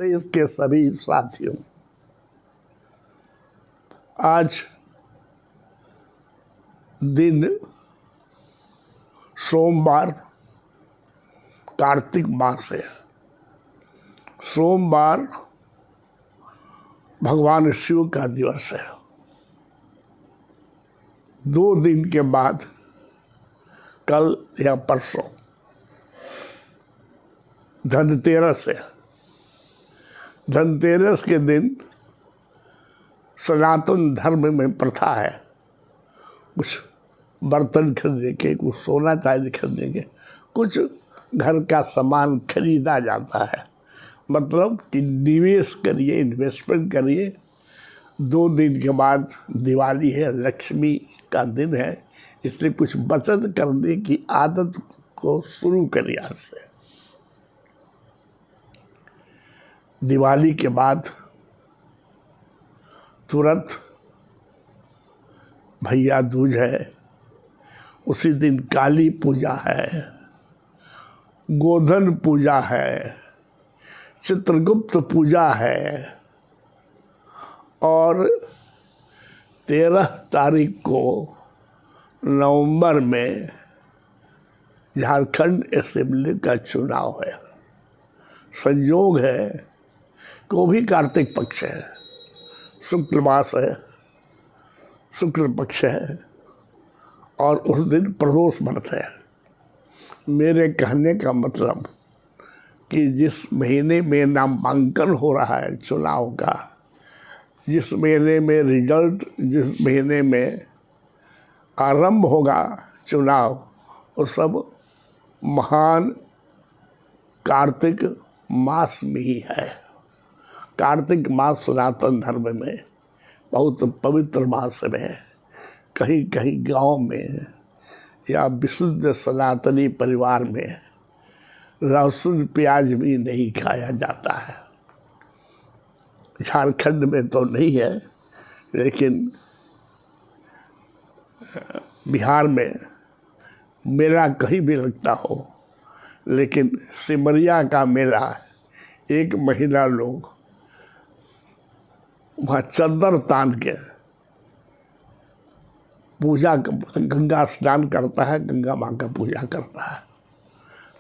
इसके सभी साथियों, आज दिन सोमवार, कार्तिक मास है। सोमवार भगवान शिव का दिवस है। 2 दिन के बाद कल या परसों धनतेरस है। धनतेरस के दिन सनातन धर्म में प्रथा है कुछ बर्तन खरीदने के, कुछ सोना चांदी खरीदने के, कुछ घर का सामान खरीदा जाता है। मतलब कि निवेश करिए, इन्वेस्टमेंट करिए। 2 दिन के बाद दिवाली है, लक्ष्मी का दिन है, इसलिए कुछ बचत करने की आदत को शुरू करिए आज से। दिवाली के बाद तुरंत भैया दूज है, उसी दिन काली पूजा है, गोधन पूजा है, चित्रगुप्त पूजा है और 13 तारीख को नवंबर में झारखंड असेंबली का चुनाव है। संयोग है कि वो भी कार्तिक पक्ष है, शुक्ल मास है, शुक्ल पक्ष है और उस दिन प्रदोष व्रत है। मेरे कहने का मतलब कि जिस महीने में नामांकन हो रहा है चुनाव का, जिस महीने में रिजल्ट, जिस महीने में आरंभ होगा चुनाव, वो सब महान कार्तिक मास में ही है। कार्तिक मास सनातन धर्म में बहुत पवित्र मास में, कहीं कहीं गांव में या विशुद्ध सनातनी परिवार में लहसुन प्याज भी नहीं खाया जाता है। झारखंड में तो नहीं है, लेकिन बिहार में मेला कहीं भी लगता हो, लेकिन सिमरिया का मेला 1 महीना लोग वहाँ चद्दर तान के पूजा, गंगा स्नान करता है, गंगा माँ का पूजा करता है।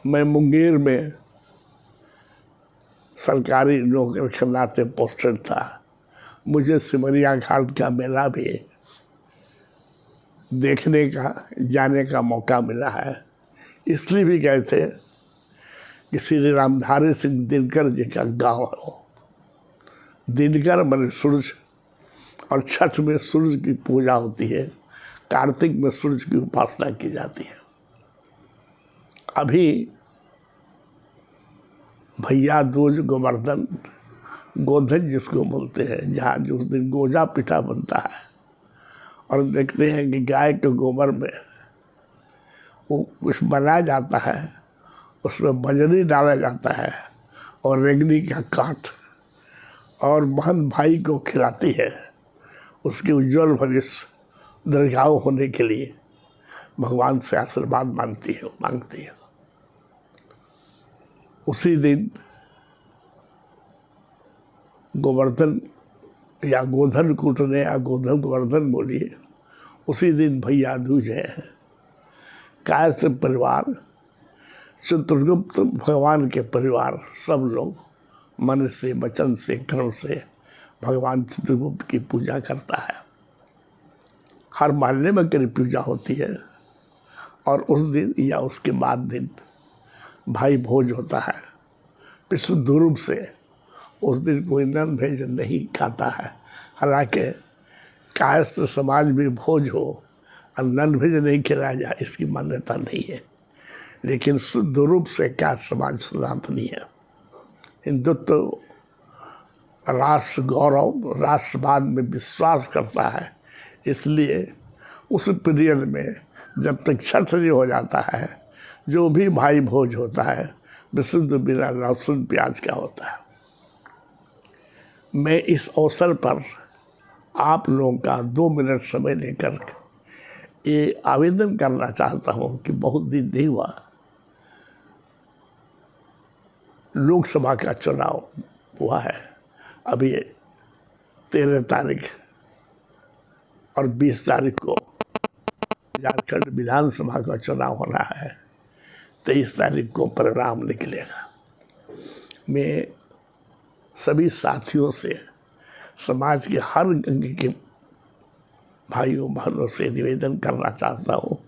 मैं मुंगेर में सरकारी नौकरी के नाते पोस्टेड था। मुझे सिमरिया घाट का मेला भी देखने का, जाने का मौका मिला है। इसलिए भी गए थे कि श्री रामधारी सिंह दिनकर जी का गांव हो। दिनकर माने सूरज, और छठ में सूरज की पूजा होती है, कार्तिक में सूरज की उपासना की जाती है। अभी भैया दूज, गोवर्धन, गोधन जिसको बोलते हैं, जहाँ जो उस दिन गोजा पिठा बनता है और देखते हैं कि गाय के गोबर में वो कुछ बनाया जाता है, उसमें बजरी डाला जाता है और रेंगनी का काठ, और बहन भाई को खिलाती है उसके उज्जवल भविष्य दीर्घायु होने के लिए भगवान से आशीर्वाद मांगती है। उसी दिन गोवर्धन या गोधन कूटने या गोधन गोवर्धन बोलिए, उसी दिन भैया दूज है। कायस्थ परिवार, चित्रगुप्त भगवान के परिवार, सब लोग मन से, वचन से, कर्म से भगवान चित्रगुप्त की पूजा करता है। हर महल्ले में करीब पूजा होती है और उस दिन या उसके बाद दिन भाई भोज होता है विशुद्ध रूप से। उस दिन कोई नन भेज नहीं खाता है। हालांकि कायस्थ समाज में भोज हो और नन भेज नहीं खिलाया जाए, इसकी मान्यता नहीं है, लेकिन शुद्ध रूप से कायस्थ समाज सनातनी है। हिंदुत्व, राष्ट्र गौरव, राष्ट्रवाद में विश्वास करता है। इसलिए उस पीरियड में जब तक छठ नहीं हो जाता है, जो भी भाई भोज होता है विशुद्ध बिना लहसुन प्याज का होता है। मैं इस अवसर पर आप लोगों का 2 मिनट समय लेकर ये आवेदन करना चाहता हूँ कि बहुत दिन नहीं हुआ लोकसभा का चुनाव हुआ है। अभी 13 तारीख और 20 तारीख को झारखंड विधानसभा का चुनाव होना है। 23 तारीख को परिणाम निकलेगा। मैं सभी साथियों से, समाज के हर अंग के भाइयों बहनों से निवेदन करना चाहता हूँ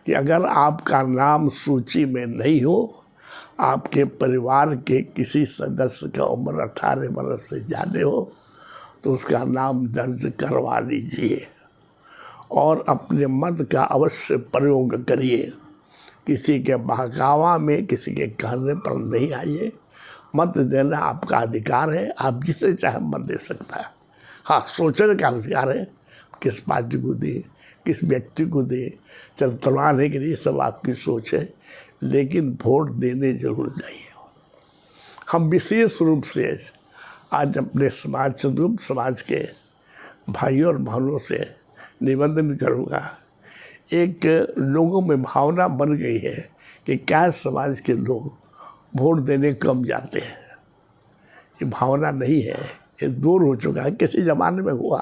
कि अगर आपका नाम सूची में नहीं हो, आपके परिवार के किसी सदस्य का उम्र 18 वर्ष से ज़्यादा हो, तो उसका नाम दर्ज करवा लीजिए और अपने मत का अवश्य प्रयोग करिए। किसी के बहकावा में, किसी के कहने पर नहीं आइए। मत देना आपका अधिकार है, आप जिसे चाहे मत दे सकता है। हाँ, सोचने का अधिकार है, किस पार्टी को दे, किस व्यक्ति को दे, चरित्रवान है कि नहीं, सब आपकी सोच है, लेकिन वोट देने जरूर जाइए। हम विशेष रूप से आज अपने समाज के भाइयों और बहनों से निवेदन करूँगा। एक लोगों में भावना बन गई है कि क्या समाज के लोग वोट देने कम जाते हैं। ये भावना नहीं है, ये दूर हो चुका है, किसी ज़माने में हुआ।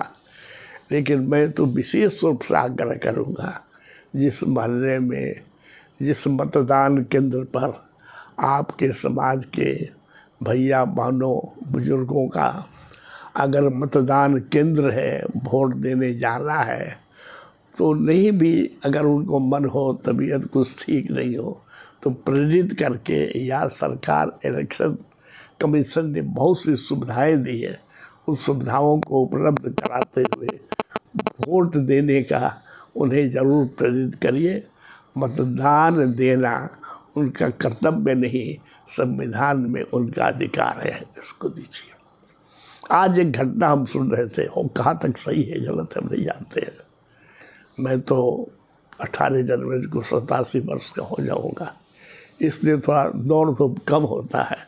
लेकिन मैं तो विशेष रूप से आग्रह करूँगा, जिस मोहल्ले में, जिस मतदान केंद्र पर आपके समाज के भैया बहनों बुजुर्गों का अगर मतदान केंद्र है, वोट देने जाना है, तो नहीं भी अगर उनको मन हो, तबीयत कुछ ठीक नहीं हो, तो प्रेरित करके, या सरकार इलेक्शन कमीशन ने बहुत सी सुविधाएं दी है, उन सुविधाओं को उपलब्ध कराते हुए वोट देने का उन्हें ज़रूर प्रेरित करिए। मतदान देना उनका कर्तव्य नहीं, संविधान में उनका अधिकार है, इसको दीजिए। आज एक घटना हम सुन रहे थे, और कहाँ तक सही है गलत हम नहीं जानते हैं। मैं तो 18 जनवरी को 87 वर्ष का हो जाऊँगा, इसलिए थोड़ा दौड़ तो कम होता है।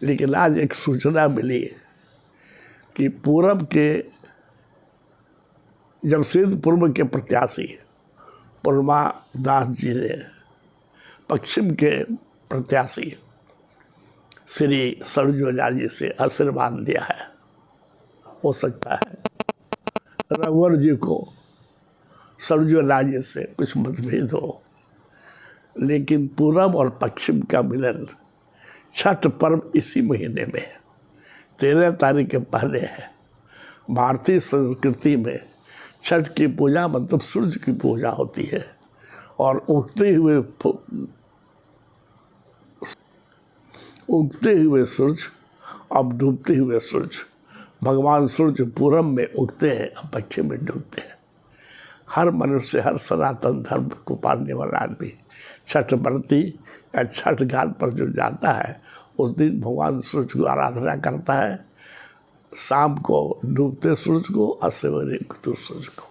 लेकिन आज एक सूचना मिली कि पूरब के जमशेदपुर के प्रत्याशी पुरमा दास जी ने पश्चिम के प्रत्याशी श्री सरजू जी से आशीर्वाद लिया है। हो सकता है रघुवर जी को सरजू जी से कुछ मतभेद हो, लेकिन पूरब और पश्चिम का मिलन छठ पर्व इसी महीने में 13 तारीख के पहले है। भारतीय संस्कृति में छठ की पूजा मतलब सूर्य की पूजा होती है, और उगते हुए सूरज, अब डूबते हुए सूरज, भगवान सूर्य पूरब में उगते हैं और पश्चिम में डूबते हैं। हर मनुष्य, हर सनातन धर्म को पालने वाला आदमी छठ व्रती या छठ घाट पर जो जाता है, उस दिन भगवान सूर्य को आराधना करता है, शाम को डूबते सूर्य को और सवेरे उगते सूर्य को।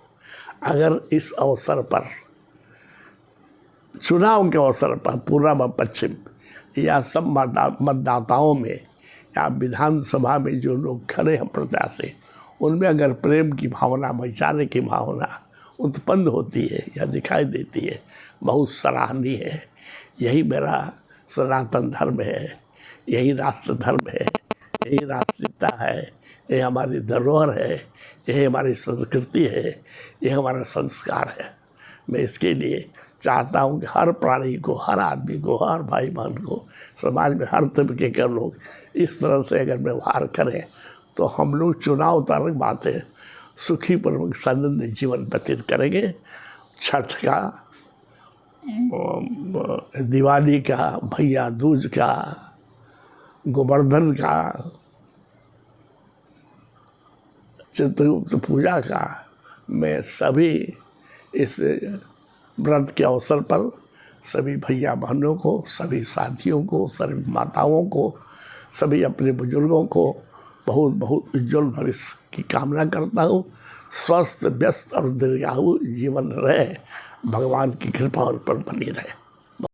अगर इस अवसर पर, चुनाव के अवसर पर, पूरब और पश्चिम या सब मतदाताओं में या विधानसभा में जो लोग खड़े हैं प्रत्याशी, उनमें अगर प्रेम की भावना, भाईचारे की भावना उत्पन्न होती है या दिखाई देती है, बहुत सराहनीय है। यही मेरा सनातन धर्म है, यही राष्ट्र धर्म है, यही राष्ट्रीयता है, ये हमारी धरोहर है, यही हमारी संस्कृति है, ये हमारा संस्कार है। मैं इसके लिए चाहता हूँ कि हर प्राणी को, हर आदमी को, हर भाई बहन को, समाज में हर तबके के लोग इस तरह से अगर व्यवहार करें, तो हम लोग चुनाव तो अलग बात है, सुखी पूर्वक सानंद जीवन व्यतीत करेंगे। छठ का, दिवाली का, भैया दूज का, गोवर्धन का, चित्रगुप्त पूजा का, मैं सभी इस व्रत के अवसर पर सभी भैया बहनों को, सभी साथियों को, सभी माताओं को, सभी अपने बुजुर्गों को बहुत बहुत उज्जवल भविष्य की कामना करता हूँ। स्वस्थ, व्यस्त और दीर्घायु जीवन रहे, भगवान की कृपा उन पर बनी रहे।